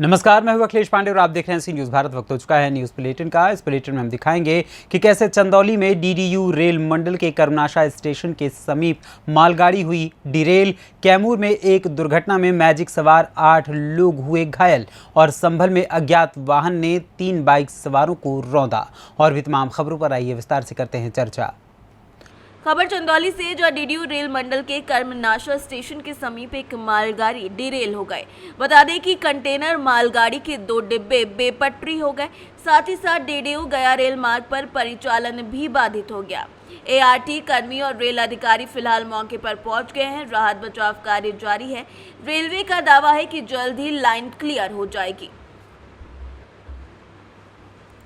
नमस्कार, मैं हूं अखिलेश पांडे और आप देख रहे हैं सी न्यूज़ भारत। वक्त हो चुका है न्यूज़ बुलेटिन का। इस बुलेटिन में हम दिखाएंगे कि कैसे चंदौली में डीडीयू रेल मंडल के कर्मनाशा स्टेशन के समीप मालगाड़ी हुई डिरेल। कैमूर में एक दुर्घटना में मैजिक सवार 8 लोग हुए घायल और संभल में अज्ञात वाहन ने 3 बाइक सवारों को रौंदा। और भी तमाम खबरों पर आइए विस्तार से करते हैं चर्चा। खबर चंदौली से, जहां डीडीयू रेल मंडल के कर्मनाशा स्टेशन के समीप एक मालगाड़ी डिरेल हो गए। बता दें कि कंटेनर मालगाड़ी के 2 डिब्बे बेपटरी हो गए। साथ ही साथ डीडीयू गया रेल मार्ग पर परिचालन भी बाधित हो गया। एआरटी कर्मी और रेल अधिकारी फिलहाल मौके पर पहुंच गए हैं। राहत बचाव कार्य जारी है। रेलवे का दावा है कि जल्द ही लाइन क्लियर हो जाएगी।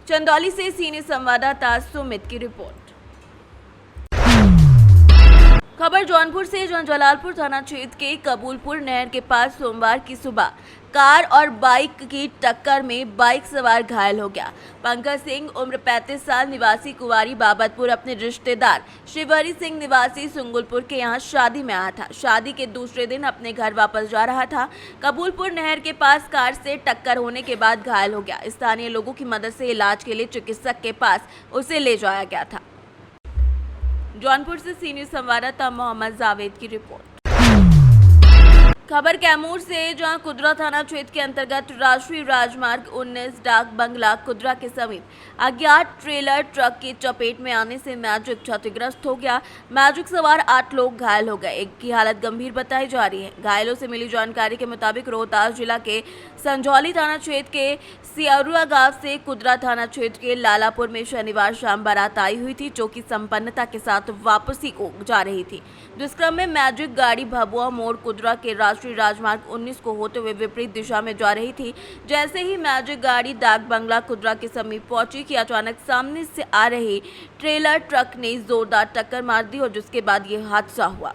चंदौली से सीनियर संवाददाता सुमित की रिपोर्ट। खबर जौनपुर से, जहां जलालपुर थाना क्षेत्र के कबूलपुर नहर के पास सोमवार की सुबह कार और बाइक की टक्कर में बाइक सवार घायल हो गया। पंकज सिंह उम्र 35 साल निवासी कुंवारी बाबतपुर अपने रिश्तेदार शिवहरी सिंह निवासी सुंगुलपुर के यहां शादी में आया था। शादी के दूसरे दिन अपने घर वापस जा रहा था। कबूलपुर नहर के पास कार से टक्कर होने के बाद घायल हो गया। स्थानीय लोगों की मदद से इलाज के लिए चिकित्सक के पास उसे ले जाया गया था। जौनपुर से सीनियर संवाददाता मोहम्मद जावेद की रिपोर्ट। खबर कैमूर से, जहां कुदरा थाना क्षेत्र के अंतर्गत राष्ट्रीय राजमार्ग 19 डाक बंगला कुदरा के समीप अज्ञात ट्रेलर ट्रक की चपेट में आने से मैजिक क्षतिग्रस्त हो गया। मैजिक सवार 8 लोग घायल हो गए। एक की हालत गंभीर बताई जा रही है। घायलों से मिली जानकारी के मुताबिक रोहतास जिला के संजौली थाना क्षेत्र के सियारुआ गांव से कुदरा थाना क्षेत्र के लालापुर में शनिवार शाम बारात आई हुई थी, जो कि संपन्नता के साथ वापसी को जा रही थी। जिस क्रम में मैजिक गाड़ी भभुआ मोड़ कुदरा के राष्ट्रीय राजमार्ग 19 को होते हुए विपरीत दिशा में जा रही थी। जैसे ही मैजिक गाड़ी डाक बंगला कुदरा के समीप पहुंची कि अचानक सामने से आ रही ट्रेलर ट्रक ने जोरदार टक्कर मार दी और जिसके बाद ये हादसा हुआ।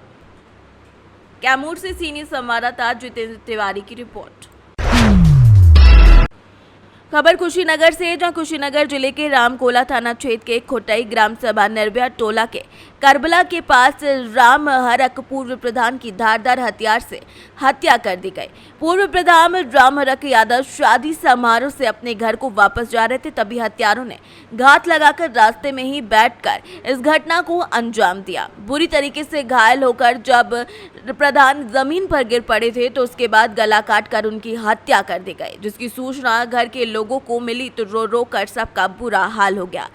कैमूर से सीनियर संवाददाता जितेंद्र तिवारी की रिपोर्ट। खबर कुशीनगर से, जहां कुशीनगर जिले के रामकोला थाना क्षेत्र के खोटई ग्राम सभा निर्भया टोला के करबला के पास राम हरक पूर्व प्रधान की धारदार हथियार से हत्या कर दी गई। पूर्व प्रधान राम हरक यादव शादी समारोह से अपने घर को वापस जा रहे थे, तभी हत्यारों ने घात लगाकर रास्ते में ही बैठकर इस घटना को अंजाम दिया। बुरी तरीके से घायल होकर जब प्रधान जमीन पर गिर पड़े थे तो उसके बाद गला काट कर उनकी हत्या कर दी गई। जिसकी सूचना घर के लोगों को मिली तो रो रो कर सबका बुरा हाल हो गया।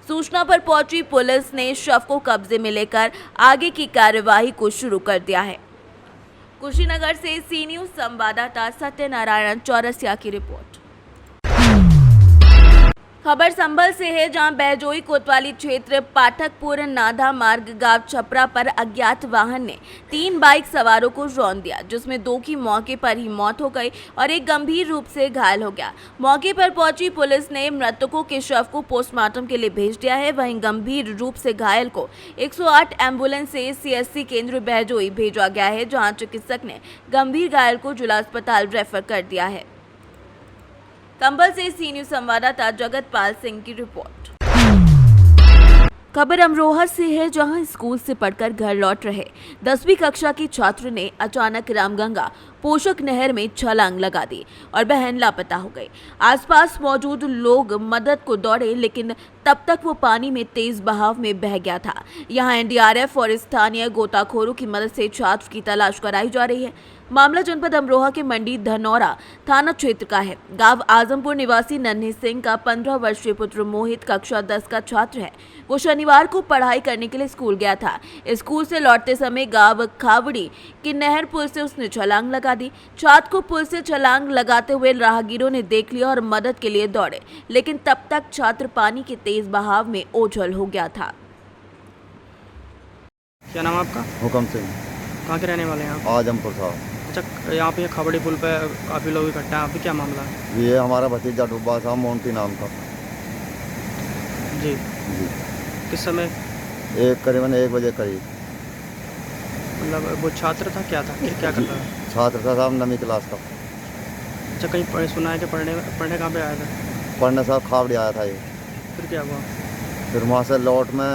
सूचना पर पहुंची पुलिस ने शव को कब्जे में लेकर आगे की कार्यवाही को शुरू कर दिया है। कुशीनगर से सी न्यूज़ संवाददाता सत्यनारायण चौरसिया की रिपोर्ट। खबर संभल से है, जहां बहजोई कोतवाली क्षेत्र पाठकपुर नाधा मार्ग गांव छपरा पर अज्ञात वाहन ने 3 बाइक सवारों को रौंद दिया, जिसमें 2 की मौके पर ही मौत हो गई और एक गंभीर रूप से घायल हो गया। मौके पर पहुंची पुलिस ने मृतकों के शव को पोस्टमार्टम के लिए भेज दिया है। वहीं गंभीर रूप से घायल को 108 एम्बुलेंस से सीएससी केंद्र बहजोई भेजा गया है, जहाँ चिकित्सक ने गंभीर घायल को जिला अस्पताल रेफर कर दिया है। कंबल से सी न्यूज़ संवाददाता जगतपाल सिंह की रिपोर्ट। खबर अमरोहा से है, जहां स्कूल से पढ़कर घर लौट रहे 10वीं कक्षा की छात्र ने अचानक रामगंगा पोषक नहर में छलांग लगा दी और बहन लापता हो गई। आसपास मौजूद लोग मदद को दौड़े, लेकिन तब तक वो पानी में तेज बहाव में बह गया था। यहां एनडीआरएफ और स्थानीय गोताखोरों की मदद से छात्र की तलाश कराई जा रही है। मामला जनपद अमरोहा के मंडी धनौरा थाना क्षेत्र का है। गांव आजमपुर निवासी नन्हे सिंह का 15 वर्षीय पुत्र मोहित कक्षा 10 का छात्र है। वो शनिवार को पढ़ाई करने के लिए स्कूल गया था। स्कूल से लौटते समय गांव खावड़ी की नहर पुल से उसने छलांग लगा दी। छात्र को पुल से छलांग लगाते हुए राहगीरों ने देख लिया और मदद के लिए दौड़े, लेकिन तब तक छात्र पानी के तेज बहाव में ओझल हो गया था। क्या नाम आपका? हुक्म सिंह। कहाँ के रहने वाले हैं आप? आजमपुर साहब। अच्छा, यहाँ पे खबड़ी पुल पे काफ़ी लोग इकट्ठा हैं, अभी क्या मामला है? ये हमारा भतीजा डूबा था, मोंटी नाम का। जी जी। किस समय? करीबन 1 बजे करीब। मतलब वो छात्र था, क्या था, क्या करता था? छात्र था साहब, 9वीं क्लास का। अच्छा, कहीं सुना है कि पढ़ने कहाँ पे आया था? पढ़ने साहब खावड़ी आया था ये। फिर क्या हुआ? फिर वहाँ से लौट में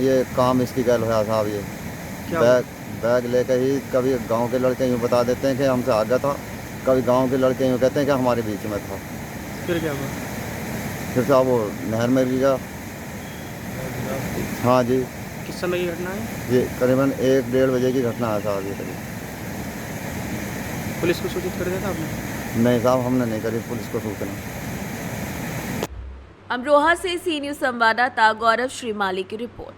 ये काम इसकी गैल होया साहब। ये क्या हुआ? बैग लेके ही कभी गांव के लड़के यूँ बता देते हैं कि हमसे आ गया था, कभी गांव के लड़के यूँ कहते हैं कि हमारे बीच में था। फिर क्या हुआ? फिर साहब वो नहर में गिर गया। हाँ जी, किस समय की घटना है? ये करीबन 1-1:30 बजे की घटना है साहब ये करीब। पुलिस को सूचित कर दिया था आपने? नहीं साहब, हमने नहीं करी पुलिस को सूचना। अमरोहा से सी न्यूज संवाददाता गौरव श्रीमाली की रिपोर्ट।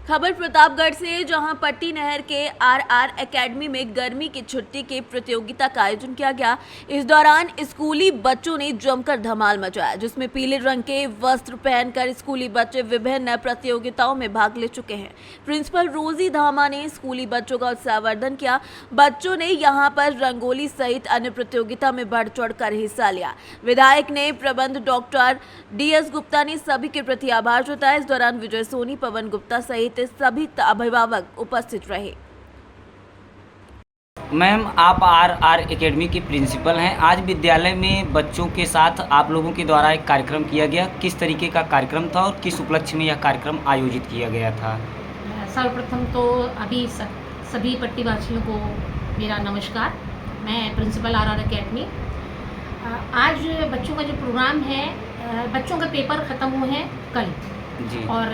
खबर प्रतापगढ़ से, जहां पट्टी नहर के आरआर एकेडमी में गर्मी की छुट्टी की प्रतियोगिता का आयोजन किया गया। इस दौरान स्कूली बच्चों ने जमकर धमाल मचाया, जिसमें पीले रंग के वस्त्र पहनकर स्कूली बच्चे विभिन्न प्रतियोगिताओं में भाग ले चुके हैं। प्रिंसिपल रोजी धामा ने स्कूली बच्चों का उत्साहवर्धन किया। बच्चों ने यहां पर रंगोली सहित अन्य प्रतियोगिता में बढ़ चढ़कर हिस्सा लिया। विधायक ने प्रबंध डॉक्टर DS गुप्ता ने सभी के प्रति आभार जताया। इस दौरान विजय सोनी, पवन गुप्ता सहित सभी अभिभावक उपस्थित रहे। मैम, आप आर एकेडमी की प्रिंसिपल हैं। आज विद्यालय में बच्चों के साथ आप लोगों के द्वारा एक कार्यक्रम किया गया। किस तरीके का कार्यक्रम था और किस उपलक्ष्य में यह कार्यक्रम आयोजित किया गया था? सर्वप्रथम तो अभी सभी पट्टीवासियों को मेरा नमस्कार। मैं प्रिंसिपल आर एकेडमी। आज बच्चों का जो प्रोग्राम है, बच्चों का पेपर ख़त्म हुए हैं कल जी। और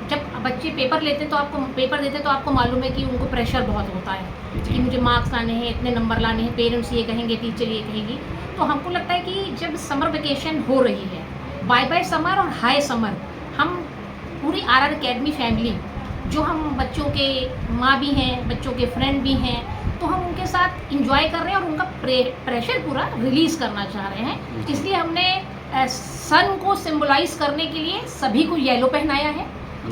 जब बच्चे पेपर देते तो आपको मालूम है कि उनको प्रेशर बहुत होता है कि मुझे मार्क्स लाने हैं, इतने नंबर लाने हैं, पेरेंट्स ये कहेंगे, टीचर ये कहेगी। तो हमको लगता है कि जब समर वेकेशन हो रही है, बाय समर और हाई समर, हम पूरी आर एकेडमी फैमिली, जो हम बच्चों के माँ भी हैं, बच्चों के फ्रेंड भी हैं, तो हम उनके साथ इंजॉय कर रहे हैं और उनका प्रेशर पूरा रिलीज़ करना चाह रहे हैं। इसलिए हमने सन को सिंबलाइज करने के लिए सभी को येलो पहनाया है।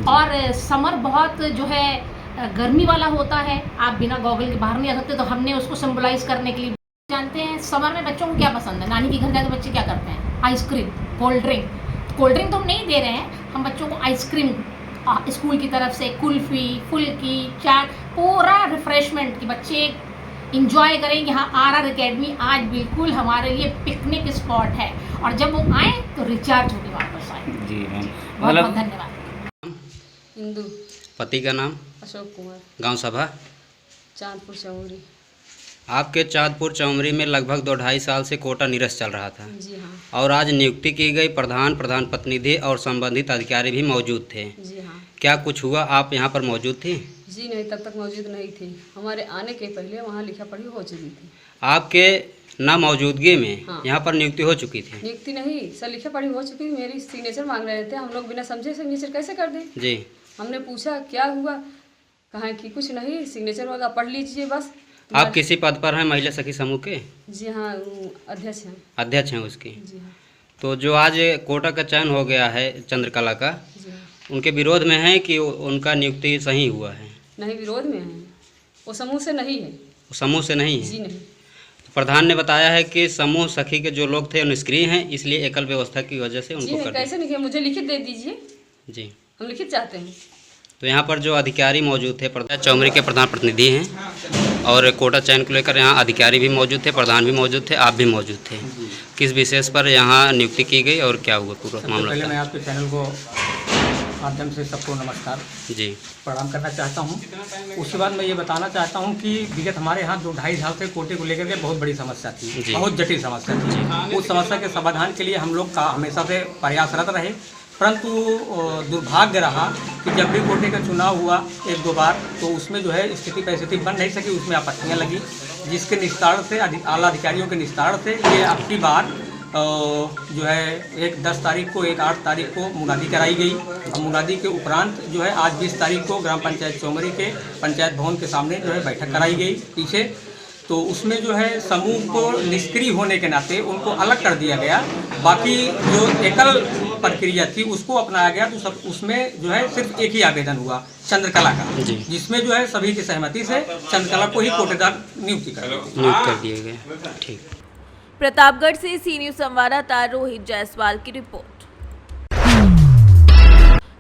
और समर बहुत जो है गर्मी वाला होता है, आप बिना गॉगल के बाहर नहीं आ सकते, तो हमने उसको सिंबलाइज करने के लिए। जानते हैं समर में बच्चों को क्या पसंद है? नानी के घर जाकर बच्चे क्या करते हैं? आइसक्रीम, कोल्ड ड्रिंक तो हम नहीं दे रहे हैं, हम बच्चों को आइसक्रीम स्कूल की तरफ से, कुल्फ़ी, फुल्की, चाट, पूरा रिफ्रेशमेंट कि बच्चे इंजॉय करें कि हाँ आर एकेडमी आज बिल्कुल हमारे लिए पिकनिक स्पॉट है, और जब वो आए तो रिचार्ज होकर वापस आए। जी मैम, बहुत बहुत धन्यवाद। हिंदू। पति का नाम? अशोक कुमार। गांव सभा? चांदपुर चौरी। आपके चांदपुर चौमरी में लगभग 2-2.5 साल से कोटा निरस्त चल रहा था। जी हाँ। और आज नियुक्ति की गई। प्रधान प्रतिनिधि और संबंधित अधिकारी भी मौजूद थे। जी हाँ। क्या कुछ हुआ? आप यहाँ पर मौजूद थी? जी नहीं, तब तक मौजूद नहीं थी। हमारे आने के पहले वहाँ लिखा पढ़ी हो चुकी थी। आपके ना मौजूदगी में हाँ। यहाँ पर नियुक्ति हो चुकी थी? नियुक्ति नहीं सर, लिखा पढ़ी हो चुकी। मेरी सिग्नेचर मांग रहे थे, हम लोग बिना समझे सिग्नेचर कैसे कर दें? जी। हमने पूछा क्या हुआ, कहा कि कुछ नहीं, सिग्नेचर होगा, पढ़ लीजिए बस। आप किसी पद पर हैं महिला सखी समूह के? जी हाँ, अध्यक्ष हैं। अध्यक्ष हैं उसकी? जी हाँ। तो जो आज कोटा का चयन हो गया है चंद्रकला का, जी हाँ। उनके विरोध में है कि उनका नियुक्ति सही हुआ है? नहीं, विरोध में है, वो समूह से नहीं है। वो समूह से नहीं है? जी नहीं। प्रधान ने बताया है कि समूह सखी के जो लोग थे निष्क्रिय हैं, इसलिए एकल व्यवस्था की वजह से जी उनको नहीं, कर दिया। कैसे नहीं किया? मुझे लिखित दे दीजिए, जी, हम लिखित चाहते हैं। तो यहाँ पर जो अधिकारी मौजूद थे, चौमरी के प्रधान प्रतिनिधि हैं, और कोटा चयन को लेकर यहाँ अधिकारी भी मौजूद थे, प्रधान भी मौजूद थे, आप भी मौजूद थे। किस विशेष पर यहाँ नियुक्ति की गई और क्या हुआ पूरा मामला? पहले मैं आपके चैनल को माध्यम से सबको नमस्कार जी, प्रणाम करना चाहता हूँ। उसके बाद मैं ये बताना चाहता हूँ कि विगत हमारे यहाँ 2-2.5 साल से कोटे को लेकर के बहुत बड़ी समस्या थी, बहुत जटिल समस्या थी। उस समस्या के समाधान के लिए हम लोग का हमेशा से प्रयासरत रहे, परंतु दुर्भाग्य रहा कि जब भी कोटे का चुनाव हुआ 1-2 बार, तो उसमें जो है स्थिति परिस्थिति बन नहीं सकी, उसमें आपत्तियाँ लगी, जिसके निस्तारण से आला अधिकारियों के निस्तारण से ये अब की बार जो है एक 10 तारीख को, एक 8 तारीख को मुनादी कराई गई। और मुनादी के उपरांत जो है आज 20 तारीख को ग्राम पंचायत चौमरी के पंचायत भवन के सामने जो है बैठक कराई गई पीछे। तो उसमें जो है समूह को निष्क्रिय होने के नाते उनको अलग कर दिया गया, बाकी जो एकल प्रक्रिया थी उसको अपनाया गया। तो सब उसमें जो है सिर्फ एक ही आवेदन हुआ चंद्रकला का, जिसमें जो है सभी की सहमति से चंद्रकला को ही कोटेदार नियुक्त कर दिए गए। ठीक। प्रतापगढ़ से सी न्यूज संवाददाता रोहित जायसवाल की रिपोर्ट।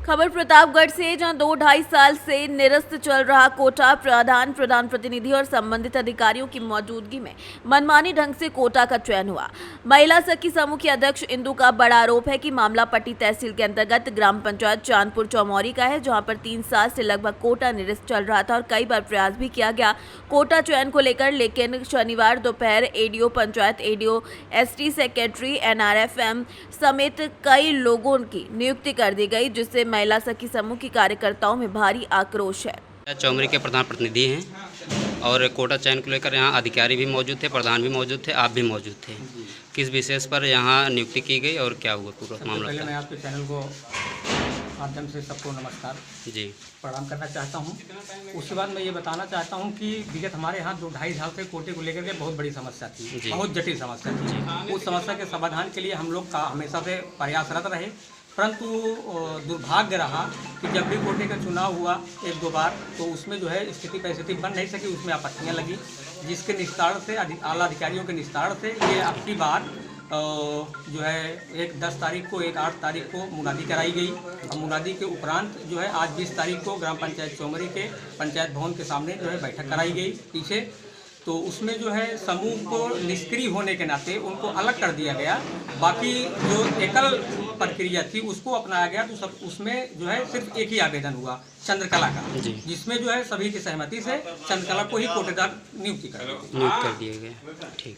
खबर प्रतापगढ़ से, जहां 2-2.5 साल से निरस्त चल रहा कोटा प्रधान प्रतिनिधि और संबंधित अधिकारियों की मौजूदगी में मनमानी ढंग से कोटा का चयन हुआ। महिला सखी समूह की अध्यक्ष इंदु का बड़ा आरोप है कि मामला पट्टी तहसील के अंतर्गत ग्राम पंचायत चांदपुर चौमौरी का है, जहां पर 3 साल से लगभग कोटा निरस्त चल रहा था और कई बार प्रयास भी किया गया कोटा चयन को लेकर, लेकिन शनिवार दोपहर ADO panchayat, ADO, ST secretary, NRFM समेत कई लोगों की नियुक्ति कर दी गई, जिससे महिला सखी समूह की कार्यकर्ताओं में भारी आक्रोश है। चौमरी के प्रधान प्रतिनिधि हैं और कोटा चयन को लेकर यहाँ अधिकारी भी मौजूद थे, प्रधान भी मौजूद थे, आप भी मौजूद थे। किस विशेष पर यहाँ नियुक्ति की गई और क्या हुआ पूरा मामला? पहले मैं आपके चैनल को माध्यम से सबको नमस्कार जी प्रणाम करना चाहता हूँ। उसके बाद मैं ये बताना चाहता हूँ कि विगत हमारे यहाँ 2-2.5 साल से कोटे को लेकर के बहुत बड़ी समस्या थी, बहुत जटिल समस्या थी। उस समस्या के समाधान के लिए हम लोग का हमेशा से प्रयासरत रहे, परंतु दुर्भाग्य रहा कि जब भी कोटे का चुनाव हुआ 1-2 बार, तो उसमें जो है स्थिति परिस्थिति बन नहीं सकी, उसमें आपत्तियाँ लगी, जिसके निस्तारण से आला अधिकारियों के निस्तारण से ये अब की बार जो है एक 10 तारीख को, एक 8 तारीख को मुनादी कराई गई और मुनादी के उपरांत जो है आज 20 तारीख को ग्राम पंचायत चौमरी के पंचायत भवन के सामने जो है बैठक कराई गई पीछे। तो उसमें जो है समूह को निष्क्रिय होने के नाते उनको अलग कर दिया गया, बाकी जो एकल प्रक्रिया थी उसको अपनाया गया। तो सब उसमें जो है सिर्फ एक ही आवेदन हुआ चंद्रकला का, जिसमें जो है सभी की सहमति से चंद्रकला को ही कोटेदार नियुक्ति कर दिए गए। ठीक।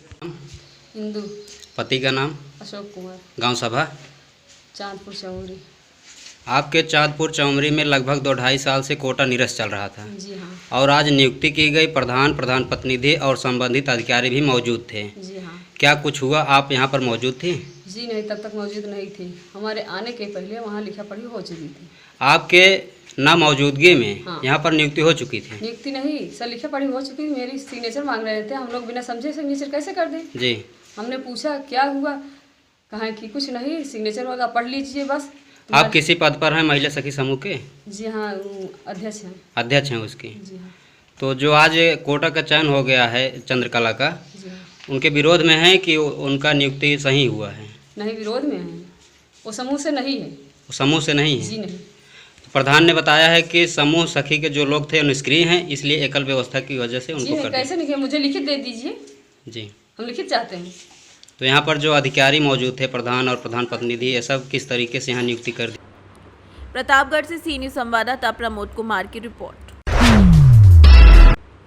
हिंदू। पति का नाम? अशोक कुमार। गांव सभा? चांदपुर चौमरी। आपके चांदपुर चौमरी में लगभग 2-2.5 साल से कोटा निरस्त चल रहा था। जी हाँ। और आज नियुक्ति की गई, प्रधान प्रतिनिधि और संबंधित अधिकारी भी मौजूद थे। जी हाँ। क्या कुछ हुआ? आप यहाँ पर मौजूद थी? जी नहीं, तब तक मौजूद नहीं थी। हमारे आने के पहले वहाँ लिखा पढ़ी हो चुकी थी। आपके ना मौजूदगी में हाँ। यहाँ पर नियुक्ति हो चुकी थी? नियुक्ति नहीं सर, लिखा पढ़ी हो चुकी थी। मेरी सिग्नेचर मांग रहे थे, हम लोग बिना समझे सिग्नेचर कैसे कर दें? जी। हमने पूछा क्या हुआ, कहा कि कुछ नहीं, सिग्नेचर वगैरह पढ़ लीजिए बस। आप किसी पद पर हैं महिला सखी समूह के? जी हाँ, अध्यक्ष हैं। अध्यक्ष हैं उसकी? जी हाँ। तो जो आज कोटा का चयन हो गया है चंद्रकला का, जी हाँ। उनके विरोध में है कि उनका नियुक्ति सही हुआ है? नहीं, विरोध में है, वो समूह से नहीं है। वो समूह से नहीं है? जी नहीं। तो प्रधान ने बताया है कि समूह सखी के जो लोग थे निष्क्रिय हैं, इसलिए एकल व्यवस्था की वजह से उनको कर कैसे नहीं, मुझे लिखित दे दीजिए। जी, हम लिखित चाहते हैं। तो यहाँ पर जो अधिकारी मौजूद थे, प्रधान और प्रधान प्रतिनिधि, ये सब किस तरीके से यहाँ नियुक्ति कर दी? प्रतापगढ़ से सी न्यूज़ संवाददाता प्रमोद कुमार की रिपोर्ट।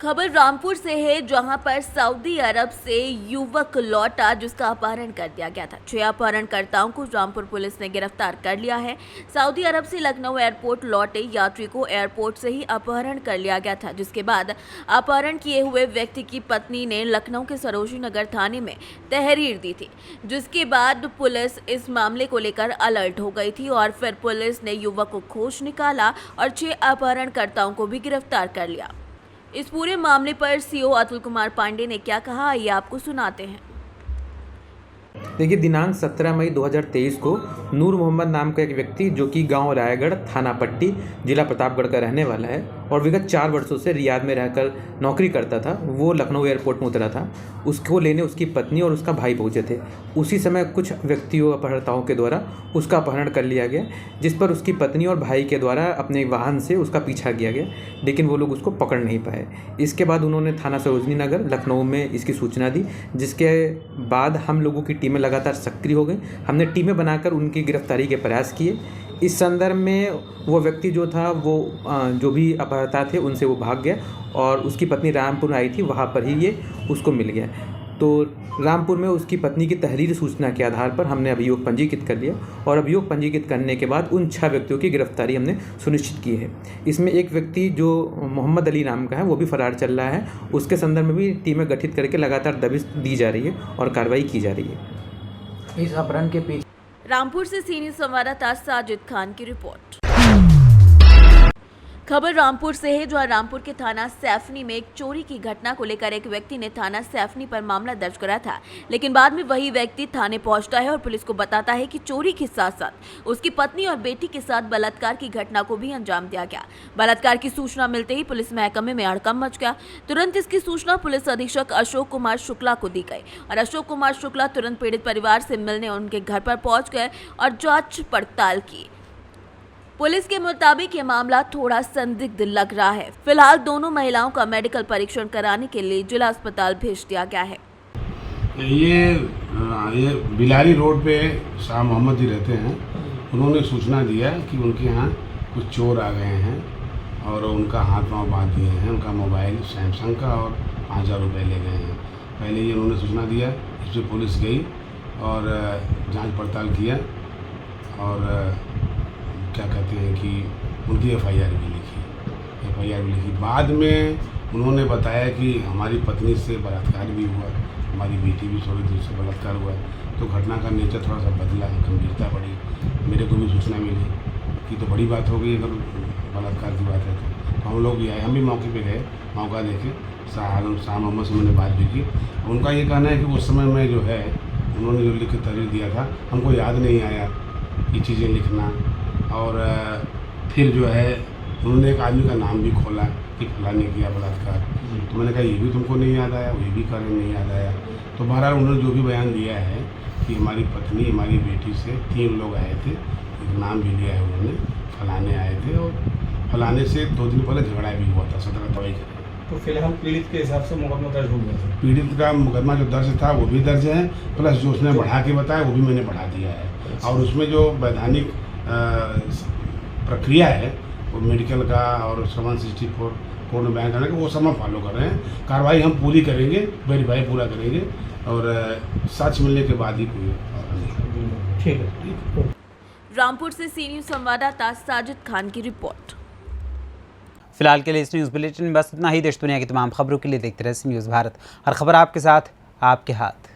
खबर रामपुर से है, जहां पर सऊदी अरब से युवक लौटा जिसका अपहरण कर दिया गया था। 6 अपहरणकर्ताओं को रामपुर पुलिस ने गिरफ्तार कर लिया है। सऊदी अरब से लखनऊ एयरपोर्ट लौटे यात्री को एयरपोर्ट से ही अपहरण कर लिया गया था, जिसके बाद अपहरण किए हुए व्यक्ति की पत्नी ने लखनऊ के सरोजनी नगर थाने में तहरीर दी थी, जिसके बाद पुलिस इस मामले को लेकर अलर्ट हो गई थी और फिर पुलिस ने युवक को खोज निकाला और 6 अपहरणकर्ताओं को भी गिरफ्तार कर लिया। इस पूरे मामले पर सीओ अतुल कुमार पांडे ने क्या कहा, आइए आपको सुनाते हैं। देखिए, दिनांक 17 मई 2023 को नूर मोहम्मद नाम का एक व्यक्ति, जो कि गांव रायगढ़, थाना पट्टी, जिला प्रतापगढ़ का रहने वाला है और विगत 4 वर्षों से रियाद में रहकर नौकरी करता था, वो लखनऊ एयरपोर्ट में उतरा था। उसको लेने उसकी पत्नी और उसका भाई पहुंचे थे। उसी समय कुछ व्यक्तियों, अपहरणकर्ताओं के द्वारा उसका अपहरण कर लिया गया, जिस पर उसकी पत्नी और भाई के द्वारा अपने वाहन से उसका पीछा किया गया, लेकिन वो लोग उसको पकड़ नहीं पाए। इसके बाद उन्होंने थाना सरोजनी नगर लखनऊ में इसकी सूचना दी, जिसके बाद हम लोगों की टीमें लगातार सक्रिय हो गई। हमने टीमें बनाकर उनकी गिरफ्तारी के प्रयास किए। इस संदर्भ में वो व्यक्ति जो था, वो जो भी अपहरणकर्ता थे उनसे वो भाग गया और उसकी पत्नी रामपुर आई थी, वहाँ पर ही ये उसको मिल गया। तो रामपुर में उसकी पत्नी की तहरीर सूचना के आधार पर हमने अभियोग पंजीकृत कर लिया और अभियोग पंजीकृत करने के बाद उन 6 व्यक्तियों की गिरफ्तारी हमने सुनिश्चित की है। इसमें एक व्यक्ति जो मोहम्मद अली नाम का है, वो भी फरार चल रहा है। उसके संदर्भ में भी टीमें गठित करके लगातार दबिश दी जा रही है और कार्रवाई की जा रही है। इस अपहरण के पीछे रामपुर से सी न्यूज़ संवाददाता साजिद खान की रिपोर्ट। खबर रामपुर से है, जहां रामपुर के थाना सैफनी में एक चोरी की घटना को लेकर एक व्यक्ति ने थाना सैफनी पर मामला दर्ज करा था, लेकिन बाद में वही व्यक्ति थाने पहुंचता है और पुलिस को बताता है कि चोरी के साथ साथ उसकी पत्नी और बेटी के साथ बलात्कार की घटना को भी अंजाम दिया गया। बलात्कार की सूचना मिलते ही पुलिस महकमे में हड़कंप मच गया। तुरंत इसकी सूचना पुलिस अधीक्षक अशोक कुमार शुक्ला को दी गई और अशोक कुमार शुक्ला तुरंत पीड़ित परिवार से मिलने उनके घर पर पहुंच गए और जांच पड़ताल की। पुलिस के मुताबिक ये मामला थोड़ा संदिग्ध लग रहा है। फिलहाल दोनों महिलाओं का मेडिकल परीक्षण कराने के लिए जिला अस्पताल भेज दिया गया है। ये बिलारी रोड पे शाह मोहम्मद जी रहते हैं। उन्होंने सूचना दिया कि उनके यहाँ कुछ चोर आ गए हैं और उनका हाथ पांव बांध दिए हैं। उनका मोबाइल सैमसंग का और 5,000 रुपये ले गए हैं। पहले ये उन्होंने सूचना दिया, इस पर पुलिस गई और जांच पड़ताल किया और क्या कहते हैं कि उनकी FIR भी लिखी। बाद में उन्होंने बताया कि हमारी पत्नी से बलात्कार भी हुआ, हमारी बेटी भी थोड़ी दूर से बलात्कार हुआ। तो घटना का नेचर थोड़ा सा बदला, गंभीरता बढ़ी। मेरे को भी सूचना मिली कि तो बड़ी बात हो गई, अगर बलात्कार की बात है तो हम लोग भी आए, हम भी मौके पे गए, मौका देखे। शाह मोहम्मद से मैंने बात भी की। उनका ये कहना है कि उस समय में जो है उन्होंने जो लिख के तहरीर दिया था, हमको याद नहीं आया ये चीज़ें लिखना। और फिर जो है उन्होंने एक आदमी का नाम भी खोला कि फलाने किया बलात्कार। तो मैंने कहा ये भी तुमको नहीं याद आया, ये भी कारण नहीं याद आया। तो बहरहाल उन्होंने जो भी बयान दिया है कि हमारी पत्नी हमारी बेटी से 3 लोग आए थे, एक नाम भी लिया है उन्होंने, फलाने आए थे और फलाने से 2 दिन पहले झगड़ा भी हुआ था 17 तारीख। तो फिलहाल पीड़ित के हिसाब से मुकदमा दर्ज हो गया है। पीड़ित का मुकदमा जो दर्ज था वो भी दर्ज है, प्लस जो उसने बढ़ा के बताया वो भी मैंने बढ़ा दिया है। और उसमें जो वैधानिक प्रक्रिया है वो मेडिकल का और 764 कोड में बयान करने का वो सब हम फॉलो कर रहे हैं। कार्रवाई हम पूरी करेंगे, वेरीफाई पूरा करेंगे और सच मिलने के बाद ही कोई। ठीक है। रामपुर से सी न्यूज़ संवाददाता साजिद खान की रिपोर्ट। फिलहाल के लिए इस न्यूज़ बुलेटिन में बस इतना ही। देश दुनिया की तमाम खबरों के लिए देखते रहे सी न्यूज़ भारत। हर खबर आपके साथ, आपके हाथ।